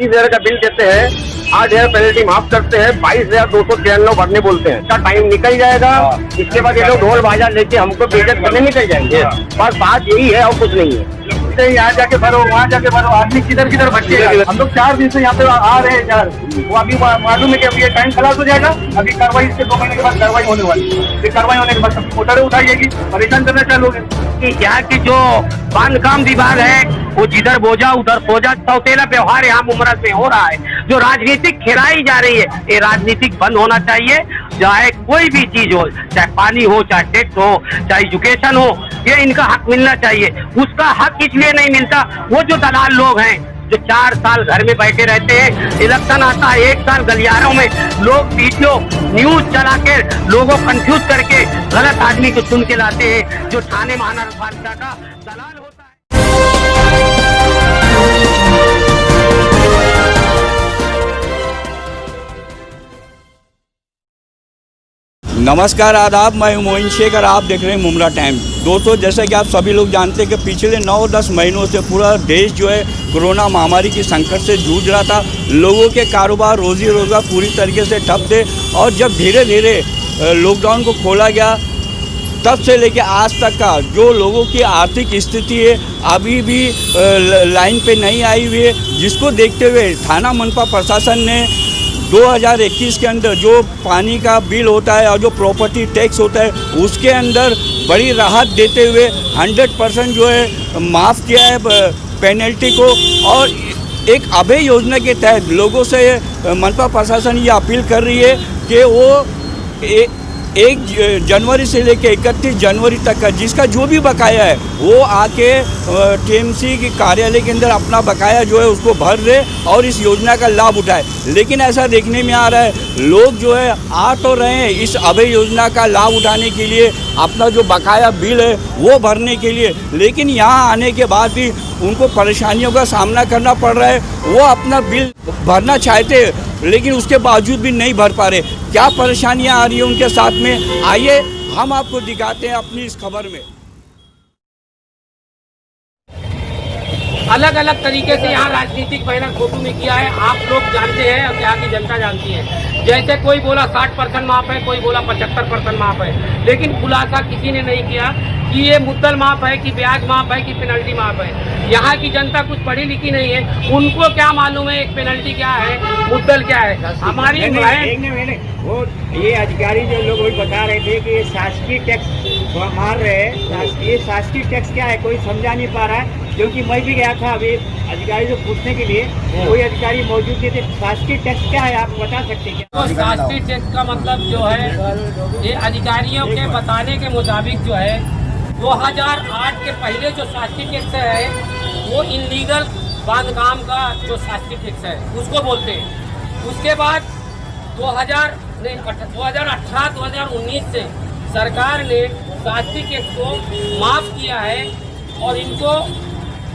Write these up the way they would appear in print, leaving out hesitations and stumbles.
30,000 का बिल देते हैं, 8,000 पेनल्टी माफ करते हैं, 22,293 भरने बोलते हैं। क्या टाइम निकल जाएगा, इसके बाद ये लोग ढोल बाजा लेके हमको बेइज्जत करने निकल जाएंगे। बस बात यही है और कुछ नहीं है। यहाँ जाके भरो, वहाँ जाके भरो, आदमी किधर किधर भटकेगा। हम लोग 4 दिन से यहाँ पे आ रहे हैं यार, वो अभी मालूम है कि अभी ये टाइम खलास हो जाएगा। अभी कार्रवाई इसके 2 महीने के बाद कार्रवाई होने वाली है। फिर कार्रवाई होने के बाद सबकी मोटरें उठाई जाएगी, परेशान करना चालू है। यहाँ की जो बांधकाम विभाग है वो जिधर बोझा उधर खोजा, सौतेला व्यवहार यहाँ मुमरस में हो रहा है। जो राजनीतिक खिलाई जा रही है, ये राजनीतिक बंद होना चाहिए। चाहे कोई भी चीज हो, चाहे पानी हो, चाहे टैक्स हो, चाहे एजुकेशन हो, ये इनका हक मिलना चाहिए। उसका हक इसलिए नहीं मिलता, वो जो दलाल लोग हैं जो 4 साल घर में बैठे रहते हैं, इलेक्शन आता है 1 साल गलियारों में लोग वीडियो न्यूज चला के लोगों को कंफ्यूज करके गलत आदमी को चुन के लाते हैं, जो थाने महानगर पालिका का दलाल होता है। नमस्कार, आदाब। मैं मोइन शेख और आप देख रहे हैं मुमरा टाइम। दोस्तों, जैसा कि आप सभी लोग जानते हैं कि पिछले 9-10 महीनों से पूरा देश जो है कोरोना महामारी की संकट से जूझ रहा था। लोगों के कारोबार, रोजी रोजगार पूरी तरीके से ठप थे और जब धीरे धीरे लॉकडाउन को खोला गया, तब से लेकर आज तक का जो लोगों की आर्थिक स्थिति है अभी भी लाइन पे नहीं आई हुई है, जिसको देखते हुए थाना मनपा प्रशासन ने 2021 के अंदर जो पानी का बिल होता है और जो प्रॉपर्टी टैक्स होता है उसके अंदर बड़ी राहत देते हुए 100% जो है माफ़ किया है पेनल्टी को। और एक अभय योजना के तहत लोगों से मनपा प्रशासन ये अपील कर रही है कि वो 1 जनवरी से लेकर 31 जनवरी तक का जिसका जो भी बकाया है वो आके टीएमसी के कार्यालय के अंदर अपना बकाया जो है उसको भर दे और इस योजना का लाभ उठाए। लेकिन ऐसा देखने में आ रहा है लोग जो है आ तो रहे हैं इस अभय योजना का लाभ उठाने के लिए, अपना जो बकाया बिल है वो भरने के लिए, लेकिन यहाँ आने के बाद भी उनको परेशानियों का सामना करना पड़ रहा है। वो अपना बिल भरना चाहते हैं लेकिन उसके बावजूद भी नहीं भर पा रहे। क्या परेशानियां आ रही हैं उनके साथ में, आइए हम आपको दिखाते हैं अपनी इस खबर में। अलग अलग तरीके से यहाँ राजनीतिक बैनर फोटो में किया है, आप लोग जानते हैं और यहाँ की जनता जानती है। जैसे कोई बोला 60% माफ है, कोई बोला 75% माफ है, लेकिन खुलासा किसी ने नहीं किया कि ये मुद्दल माफ है कि ब्याज माफ है कि पेनल्टी माफ है। यहाँ की जनता कुछ पढ़ी लिखी नहीं है, उनको क्या मालूम है एक पेनल्टी क्या है, मुद्दल क्या है। हमारी वो ये अधिकारी जो लोग वही बता रहे थे कि ये शासकीय टैक्स मार रहे हैं। ये शासकीय टैक्स क्या है कोई समझा नहीं पा रहा है, क्योंकि मैं भी गया था अभी अधिकारी से पूछने के लिए, कोई अधिकारी मौजूद नहीं थे। शासकीय टैक्स क्या है आप बता सकते हैं क्या? तो शासकीय टैक्स का मतलब जो है ये अधिकारियों के बताने के मुताबिक जो है 2008 के पहले जो शासकीय टैक्स है वो इनलीगल बांधकाम का जो शासकीय टैक्स है उसको बोलते हैं। उसके बाद 2018-2019 से सरकार ने शासकीय टैक्स को माफ़ किया है और इनको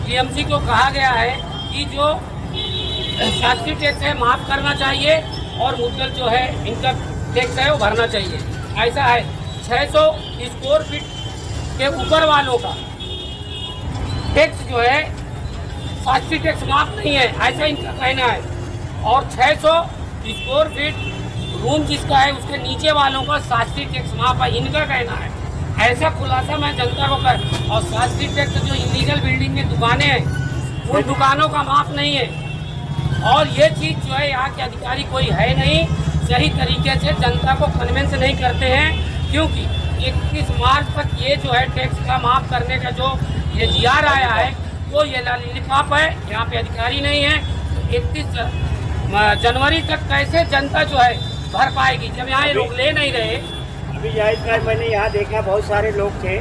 टीएमसी को कहा गया है कि जो शासकीय टैक्स है माफ़ करना चाहिए और मुद्दल जो है इनका टैक्स है वो भरना चाहिए। ऐसा है 600 स्क्वायर फीट के ऊपर वालों का टैक्स जो है शासकीय टैक्स माफ़ नहीं है, ऐसा इनका कहना है। और 600 स्क्वायर फीट रूम जिसका है उसके नीचे वालों का शासकीय टैक्स माफ है, इनका कहना है। ऐसा खुलासा मैं जनता को कर। और शासकीय टैक्स जो इलीगल बिल्डिंग में दुकानें हैं उन दुकानों का माफ नहीं है। और ये चीज़ जो है यहाँ के अधिकारी कोई है नहीं, सही तरीके से जनता को कन्विंस नहीं करते हैं, क्योंकि 31 मार्च तक ये जो है टैक्स का माफ करने का जो ये जीआर आया है वो ये लिफाफ है, यहाँ पे अधिकारी नहीं है। 31 जनवरी तक कैसे जनता जो है भर पाएगी जब यहाँ ये लोग ले नहीं रहे। अभी जायज़ मैंने यहाँ देखा बहुत सारे लोग थे,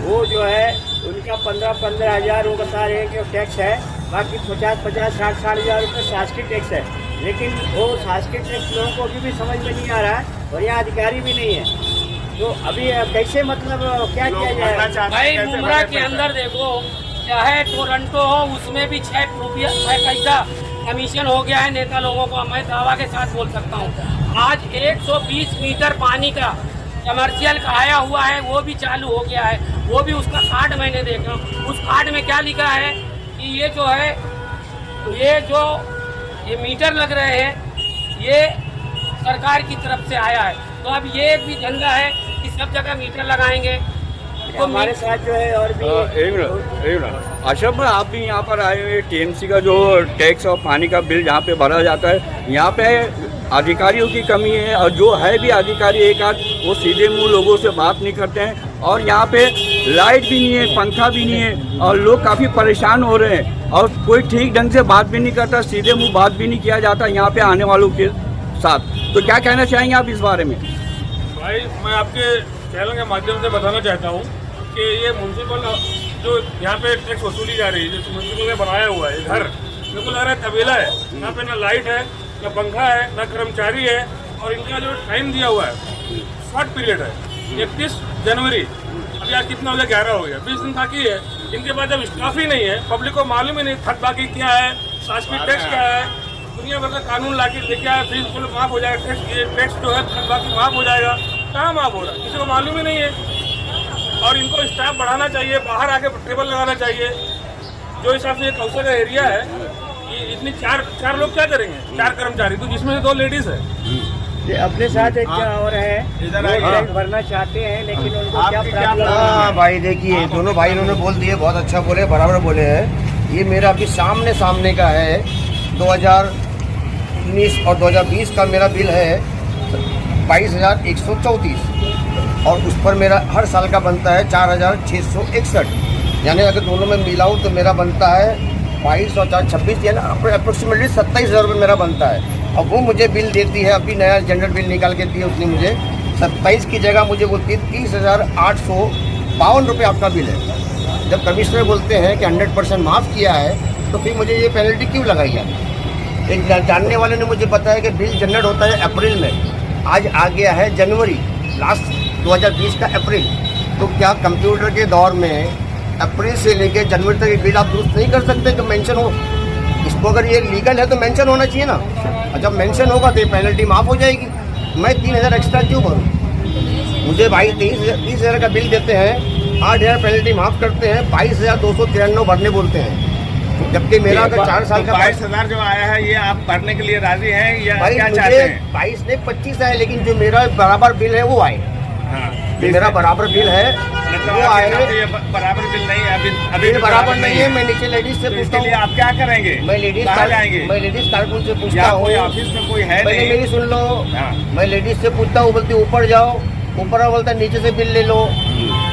वो जो है उनका 15-15 हज़ार वो बता रहे हैं कि टैक्स है, बाकी 50-50, 60-60 हज़ार रुपये शासकीय टैक्स है। लेकिन वो शासकीय टैक्स लोगों को अभी भी समझ में नहीं आ रहा है और यहाँ अधिकारी भी नहीं है। तो अभी कैसे मतलब क्या किया जाए? भाई मुमरा के अंदर देखो, चाहे टोरंटो हो उसमें भी 6 पैसा कमीशन हो गया है नेता लोगों को। मैं दावा के साथ बोल सकता हूँ आज 120 मीटर पानी का कमर्शियल का आया हुआ है, वो भी चालू हो गया है। वो भी उसका कार्ड मैंने देखा, उस कार्ड में क्या लिखा है कि ये जो है ये जो ये मीटर लग रहे हैं, ये सरकार की तरफ से आया है। तो अब ये भी धंधा है कि सब जगह मीटर लगाएंगे। तो हमारे साथ जो है और भी एक मिनट अशरफ भाई, आप भी यहाँ पर आए हुए, टीएमसी का जो टैक्स और पानी का बिल जहाँ पे भरा जाता है, यहाँ पे अधिकारियों की कमी है, और जो है भी अधिकारी एक आध वो सीधे मुंह लोगों से बात नहीं करते हैं, और यहाँ पे लाइट भी नहीं है, पंखा भी नहीं है, और लोग काफ़ी परेशान हो रहे हैं, और कोई ठीक ढंग से बात भी नहीं करता, सीधे मुंह बात भी नहीं किया जाता यहाँ पे आने वालों के साथ। तो क्या कहना चाहेंगे आप इस बारे में? भाई मैं आपके चैनल के माध्यम से बताना चाहता हूँ कि ये म्यूनसिपल जो यहाँ पे टैक्स वसूली जा रही है, जो म्यूनसिपल ने बनाया हुआ है घर, मेरे को लग रहा है तबेला है। यहाँ पे ना लाइट है, ना पंखा है, ना कर्मचारी है, और इनका जो टाइम दिया हुआ है शॉर्ट पीरियड है, 31 जनवरी। अभी आज कितना हो गया, 11 हो गया, 20 दिन बाकी है। इनके पास जब स्टाफ ही नहीं है, पब्लिक को मालूम ही नहीं थक बाकी क्या है, शासकीय टैक्स क्या है, दुनिया भर का कानून ला के लेके आया, फीस फुल माफ हो जाएगा, टैक्स जो है थक बाकी माफ हो जाएगा, कहाँ माफ हो रहा है, किसी को मालूम ही नहीं है। और इनको स्टाफ बढ़ाना चाहिए, बाहर आके टेबल लगाना चाहिए। जो हिसाब से ये कौशल का एरिया है, ये इतनी चार लोग क्या करेंगे, 4 कर्मचारी, तो जिसमें से 2 लेडीज है। ये अपने साथ एक और है, वो टैक्स भरना चाहते हैं लेकिन उनको क्या प्रॉब्लम है? हाँ भाई देखिए, दोनों भाई इन्होंने बोल दिए, बहुत अच्छा बोले, बराबर बोले हैं। ये मेरा अभी सामने का है, 2019 और 2020 का मेरा बिल है 22,134, और उस पर मेरा हर साल का बनता है 4,661, यानी अगर दोनों में मिलाऊँ तो मेरा बनता है 22 और 4,26, यानी अप्रोक्सीमेटली 27,000 रुपये मेरा बनता है। अब वो मुझे बिल देती है, अभी नया जनरल बिल निकाल के दिया उसने मुझे, 27 की जगह मुझे बोलती है 30,852 रुपये आपका बिल है। जब कमिश्नर बोलते हैं कि 100% माफ़ किया है, तो फिर मुझे ये पेनल्टी क्यों लगाई है? एक जानने वाले ने मुझे बताया कि बिल जनरेट होता है अप्रैल में, आज आ गया है जनवरी, लास्ट 2020 का अप्रैल। तो क्या कंप्यूटर के दौर में अप्रैल से लेकर जनवरी तक बिल आप दुरुस्त नहीं कर सकते कि मेंशन हो? इसको अगर ये लीगल है तो मेंशन होना चाहिए ना, और जब मेंशन होगा तो ये पेनल्टी माफ़ हो जाएगी। मैं 3,000 एक्स्ट्रा क्यों भरूँ? मुझे भाई 30,000 का बिल देते हैं, 8,000 पेनल्टी माफ़ करते हैं, 22,293 भरने बोलते हैं, जबकि मेरा अगर 4 साल का 22,000 जो आया है, ये आप भरने के लिए राजी हैं या भाई क्या मुझे चाहते हैं? 22 नहीं 25 आए, लेकिन जो मेरा बराबर बिल है वो आए। जो मेरा बराबर बिल है वो आए, बराबर बिल नहीं है, अभी बिल बराबर नहीं है। मैं नीचे लेडीज से पूछता हूँ, आप क्या करेंगे? मैं लेडीज कारकुन से पूछता हूँ, ऑफिस में कोई है पहले नहीं? मेरी सुन लो, मैं लेडीज से पूछता हूँ, बोलती ऊपर जाओ, ऊपर बोलता नीचे से बिल ले लो।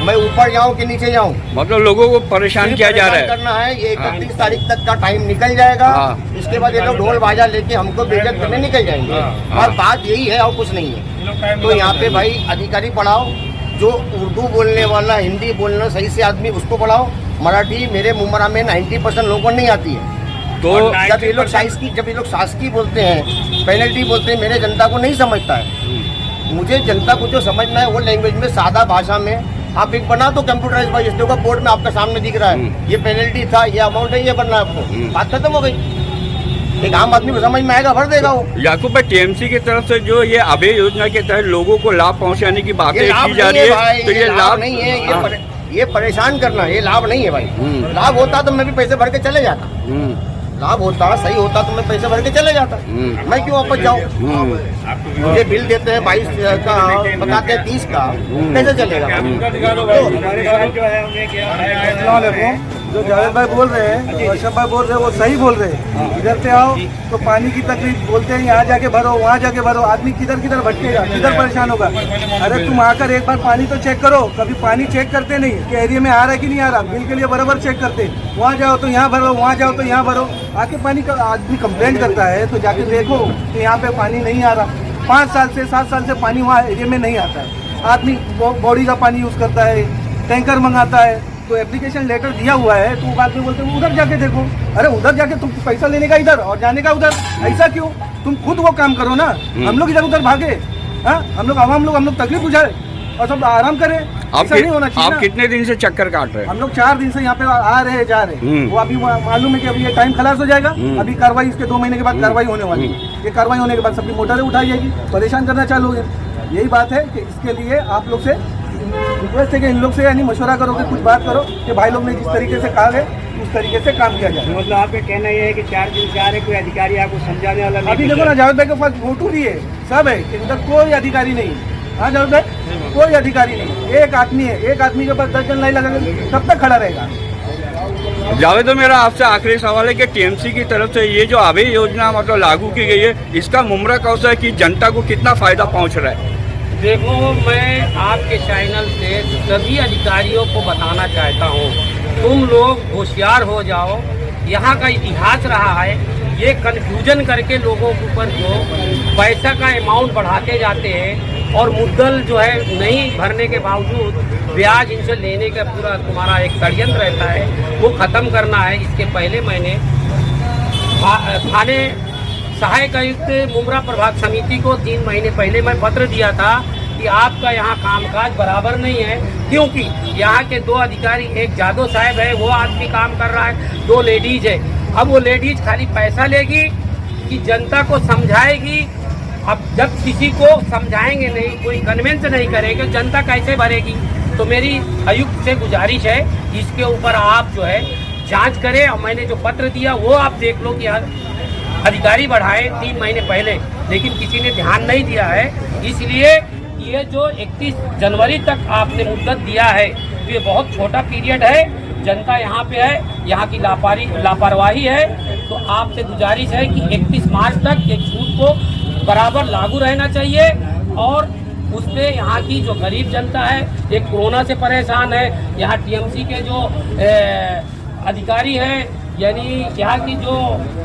मैं ऊपर जाऊँ कि नीचे जाऊँ? मतलब लोगों को परेशान किया जा रहा है। करना है, ये 31 तारीख तक का टाइम निकल जाएगा, इसके बाद ये लोग ढोल बाजा लेके हमको बेइज्जत करने निकल जाएंगे, और बात यही है और कुछ नहीं है। तो यहाँ पे भाई अधिकारी पढ़ाओ, जो उर्दू बोलने वाला, हिंदी बोलना सही से आदमी, उसको पढ़ाओ। मराठी मेरे मुमरा में 90% लोगों को नहीं आती है। तो जब ये लोग शासकीय बोलते हैं, पेनल्टी बोलते हैं, मेरे जनता को नहीं समझता है। मुझे जनता को जो समझना है वो लैंग्वेज में, सादा भाषा में आप एक बना तो कंप्यूटराइज भाई, इसलिए होगा बोर्ड में आपका सामने दिख रहा है, ये पेनल्टी था, ये अमाउंट है, ये भरना है आपको, बात खत्म हो गई। एक आम आदमी को समझ में आएगा, भर देगा वो। याकूब भाई, टीएमसी की तरफ से जो ये अभय योजना के तहत लोगों को लाभ पहुंचाने की बातें की जा रही है, तो ये लाभ नहीं है, ये परेशान करना, ये लाभ नहीं है भाई। लाभ होता तो मैं भी पैसे भर के चले जाता, लाभ होता, सही होता तो मैं पैसे भर के चले जाता, मैं क्यों वापस जाऊँ? मुझे बिल देते हैं 22 का, बताते हैं 30 का, कैसे चलेगा? जो जावेद भाई बोल रहे हैं, अशरफ भाई बोल रहे हैं, वो सही बोल रहे हैं। इधर से आओ तो पानी की तकलीफ बोलते हैं, यहाँ जाके भरो, वहाँ जाके भरो, आदमी किधर किधर भटकेगा, किधर परेशान होगा। अरे तुम आकर एक बार पानी तो चेक करो, कभी पानी चेक करते नहीं कि एरिया में आ रहा है कि नहीं आ रहा, बिल के लिए बराबर चेक करते। वहाँ जाओ तो यहाँ भरो, वहाँ जाओ तो यहाँ भरो, आके पानी का आदमी कंप्लेंट करता है तो जाके देखो कि यहाँ पे पानी नहीं आ रहा। 5 साल से 7 साल से पानी वहाँ एरिया में नहीं आता है, आदमी बॉडी का पानी यूज़ करता है, टैंकर मंगाता है, तो एप्लीकेशन लेटर दिया हुआ है, तो वो आदमी बोलते हैं उधर जाके देखो। अरे उधर जाके तुम पैसा लेने का इधर और जाने का उधर, ऐसा क्यों? तुम खुद वो काम करो ना, हम लोग इधर उधर भागे, हम लोग तकलीफ उठाए और सब आराम करें, ऐसा नहीं होना चाहिए। आप कितने दिन से चक्कर काट रहे हैं? हम लोग 4 दिन से यहाँ पे आ रहे हैं, जा रहे हैं। वो अभी मालूम है कि अभी ये टाइम खलास हो जाएगा, अभी कार्रवाई इसके 2 महीने के बाद कार्रवाई होने वाली है। ये कार्रवाई होने के बाद सबकी मोटरें उठाई जाएगी, परेशान करना चालू हो गए। यही बात है कि इसके लिए आप लोग से रिक्वेस्ट है कि इन लोग से यानी मशवरा करो कि कुछ बात करो कि भाई लोग ने जिस तरीके से कहा है उस उस तरीके से काम किया जाए। मतलब आपका कहना ये है कि 4 दिन से आ रहे कोई अधिकारी आपको समझाने वाला नहीं? अभी देखो ना, जावेद भाई के पास फोटो भी है, सब है, इधर कोई अधिकारी नहीं है। हाँ जावेद भाई, कोई अधिकारी नहीं, एक आदमी है, एक आदमी के पास 10 जन लाइन लगा कब तक खड़ा रहेगा? जावेद, तो मेरा आपसे आखिरी सवाल है कि टीएमसी की तरफ से ये जो अभी योजना मतलब लागू की गई है, इसका मुमरा कौशल है कि जनता को कितना फायदा पहुंच रहा है? देखो, मैं आपके चैनल से सभी अधिकारियों को बताना चाहता हूँ, तुम लोग होशियार हो जाओ। यहाँ का इतिहास रहा है, ये कन्फ्यूजन करके लोगों के ऊपर जो पैसा का अमाउंट बढ़ाते जाते हैं और मुद्दल जो है नहीं भरने के बावजूद ब्याज इनसे लेने का पूरा तुम्हारा एक षड्यंत्र रहता है, वो ख़त्म करना है। इसके पहले मैंने थाने सहायक आयुक्त मुमरा प्रभाग समिति को 3 महीने पहले मैं पत्र दिया था कि आपका यहाँ कामकाज बराबर नहीं है, क्योंकि यहाँ के 2 अधिकारी, एक जादव साहब है, वो आदमी काम कर रहा है, 2 लेडीज है। अब वो लेडीज खाली पैसा लेगी कि जनता को समझाएगी? अब जब किसी को समझाएंगे नहीं, कोई कन्विंस नहीं करेंगे, जनता कैसे भरेगी? तो मेरी आयुक्त से गुजारिश है, इसके ऊपर आप जो है जांच करें। और मैंने जो पत्र दिया वो आप देख लो कि अधिकारी बढ़ाए 3 महीने पहले, लेकिन किसी ने ध्यान नहीं दिया है। इसलिए ये जो 31 जनवरी तक आपने मुद्दत दिया है, ये बहुत छोटा पीरियड है। जनता यहाँ पे है, यहाँ की लापरवाही है। तो आपसे गुजारिश है कि 31 मार्च तक ये छूट को बराबर लागू रहना चाहिए। और उससे यहाँ की जो गरीब जनता है, एक कोरोना से परेशान है, यहाँ टीएमसी के जो अधिकारी हैं, यानी यहाँ की जो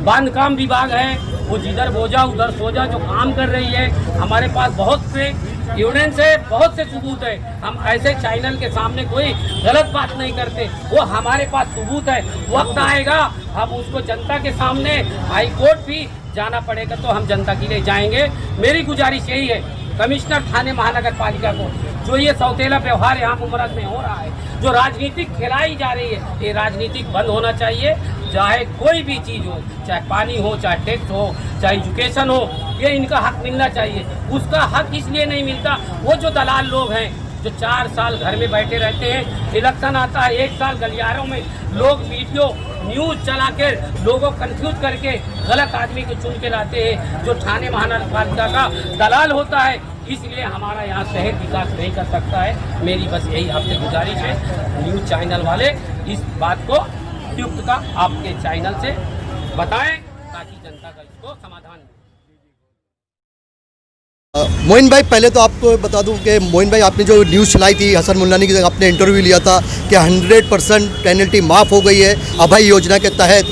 बांधकाम विभाग है, वो जिधर बोझा उधर सोजा जो काम कर रही है। हमारे पास बहुत से एविडेंस है, बहुत से सबूत है। हम ऐसे चैनल के सामने कोई गलत बात नहीं करते, वो हमारे पास सबूत है। वक्त आएगा हम उसको जनता के सामने हाई कोर्ट भी जाना पड़ेगा तो हम जनता के लिए जाएंगे। मेरी गुजारिश यही है कमिश्नर थाने महानगर पालिका को, जो ये सौतेला व्यवहार यहाँ मुमरा में हो रहा है, जो राजनीतिक खिलाई जा रही है, ये राजनीतिक बंद होना चाहिए। चाहे कोई भी चीज़ हो, चाहे पानी हो, चाहे टैक्स हो, चाहे एजुकेशन हो, ये इनका हक मिलना चाहिए। उसका हक इसलिए नहीं मिलता, वो जो दलाल लोग हैं जो 4 साल घर में बैठे रहते हैं, इलेक्शन आता है 1 साल गलियारों में लोग वीडियो न्यूज़ चला कर लोगों को कंफ्यूज करके गलत आदमी को चुन के लाते हैं, जो थाने महानगर पालिका का दलाल होता है। इसलिए हमारा यहाँ शहर विकास नहीं कर सकता है। मेरी बस यही आपसे गुजारिश है, न्यूज़ चैनल वाले इस बात को उपयुक्त का आपके चैनल से बताएं ताकि जनता का इसको समाधान मिले। मोइन भाई, पहले तो आपको बता दूं कि मोइन भाई, आपने जो न्यूज़ चलाई थी हसन मुल्लानी की जगह, आपने इंटरव्यू लिया था कि 100% पेनल्टी माफ़ हो गई है अभय योजना के तहत।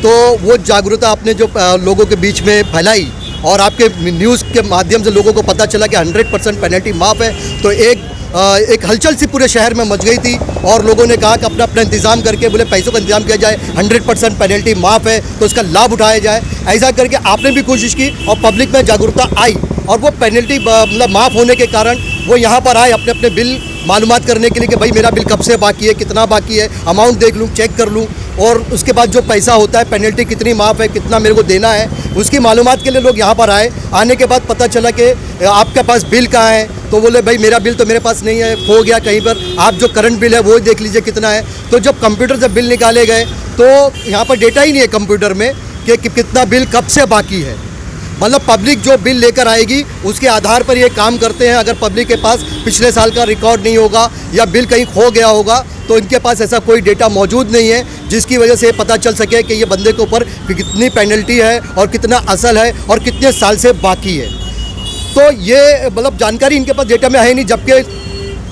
तो वो जागरूकता आपने जो लोगों के बीच में फैलाई और आपके न्यूज़ के माध्यम से लोगों को पता चला कि 100% पेनल्टी माफ़ है, तो एक हलचल सी पूरे शहर में मच गई थी और लोगों ने कहा कि अपना अपना इंतज़ाम करके बोले पैसों का इंतजाम किया जाए, 100% पेनल्टी माफ़ है तो उसका लाभ उठाया जाए। ऐसा करके आपने भी कोशिश की और पब्लिक में जागरूकता आई और वो पेनल्टी मतलब माफ़ होने के कारण वो यहाँ पर आए अपने अपने बिल मालूमात करने के लिए कि भाई मेरा बिल कब से बाकी है, कितना बाकी है, अमाउंट देख लूँ, चेक कर लूँ, और उसके बाद जो पैसा होता है पेनल्टी कितनी माफ़ है, कितना मेरे को देना है, उसकी मालूमात के लिए लोग यहाँ पर आए। आने के बाद पता चला कि आपके पास बिल कहाँ है, तो बोले भाई मेरा बिल तो मेरे पास नहीं है, खो गया कहीं पर, आप जो करंट बिल है वो देख लीजिए कितना है। तो जब कंप्यूटर से बिल निकाले गए तो यहाँ पर डेटा ही नहीं है कंप्यूटर में कि कितना बिल कब से बाकी है। मतलब पब्लिक जो बिल लेकर आएगी उसके आधार पर ये काम करते हैं। अगर पब्लिक के पास पिछले साल का रिकॉर्ड नहीं होगा या बिल कहीं खो गया होगा तो इनके पास ऐसा कोई डेटा मौजूद नहीं है जिसकी वजह से पता चल सके कि ये बंदे के ऊपर कितनी पेनल्टी है और कितना असल है और कितने साल से बाकी है। तो ये मतलब जानकारी इनके पास डेटा में है नहीं, जबकि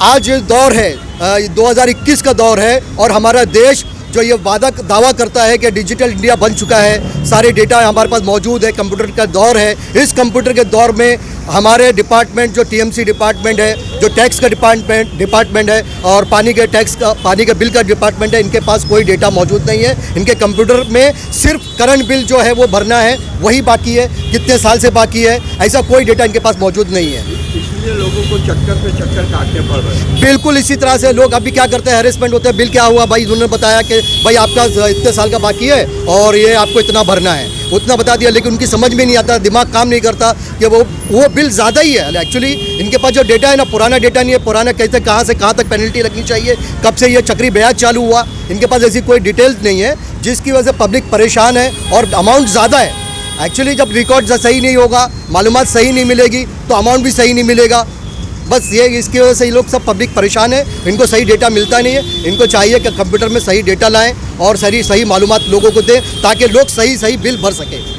आज दौर है 2021 का दौर है और हमारा देश जो ये दावा करता है कि डिजिटल इंडिया बन चुका है, सारे डेटा हमारे पास मौजूद है, कंप्यूटर का दौर है। इस कंप्यूटर के दौर में हमारे डिपार्टमेंट जो टीएमसी डिपार्टमेंट है, जो टैक्स का डिपार्टमेंट है और पानी के बिल का डिपार्टमेंट है, इनके पास कोई डेटा मौजूद नहीं है। इनके कंप्यूटर में सिर्फ करंट बिल जो है वो भरना है, वही बाकी है, कितने साल से बाकी है, ऐसा कोई डेटा इनके पास मौजूद नहीं है। लोगों को चक्कर पे चक्कर काटने पड़ रहे हैं। बिल्कुल इसी तरह से लोग अभी क्या करते हैं, हैरेसमेंट होते हैं। बिल क्या हुआ भाई, उन्होंने बताया कि भाई आपका इतने साल का बाकी है और ये आपको इतना भरना है, उतना बता दिया, लेकिन उनकी समझ में नहीं आता, दिमाग काम नहीं करता कि वो बिल ज़्यादा ही है। एक्चुअली इनके पास जो डेटा है ना, पुराना डेटा नहीं है, पुराना कैसे कहाँ से कहाँ तक पेनल्टी लगनी चाहिए, कब से ये चक्री ब्याज चालू हुआ, इनके पास ऐसी कोई डिटेल्स नहीं है, जिसकी वजह से पब्लिक परेशान है और अमाउंट ज़्यादा है। एक्चुअली जब रिकॉर्ड सही नहीं होगा, मालूमात सही नहीं मिलेगी, तो अमाउंट भी सही नहीं मिलेगा। बस ये इसकी वजह से ये लोग सब पब्लिक परेशान है, इनको सही डेटा मिलता नहीं है। इनको चाहिए कि कंप्यूटर में सही डेटा लाएं और सही मालूमात लोगों को दें, ताकि लोग सही बिल भर सकें।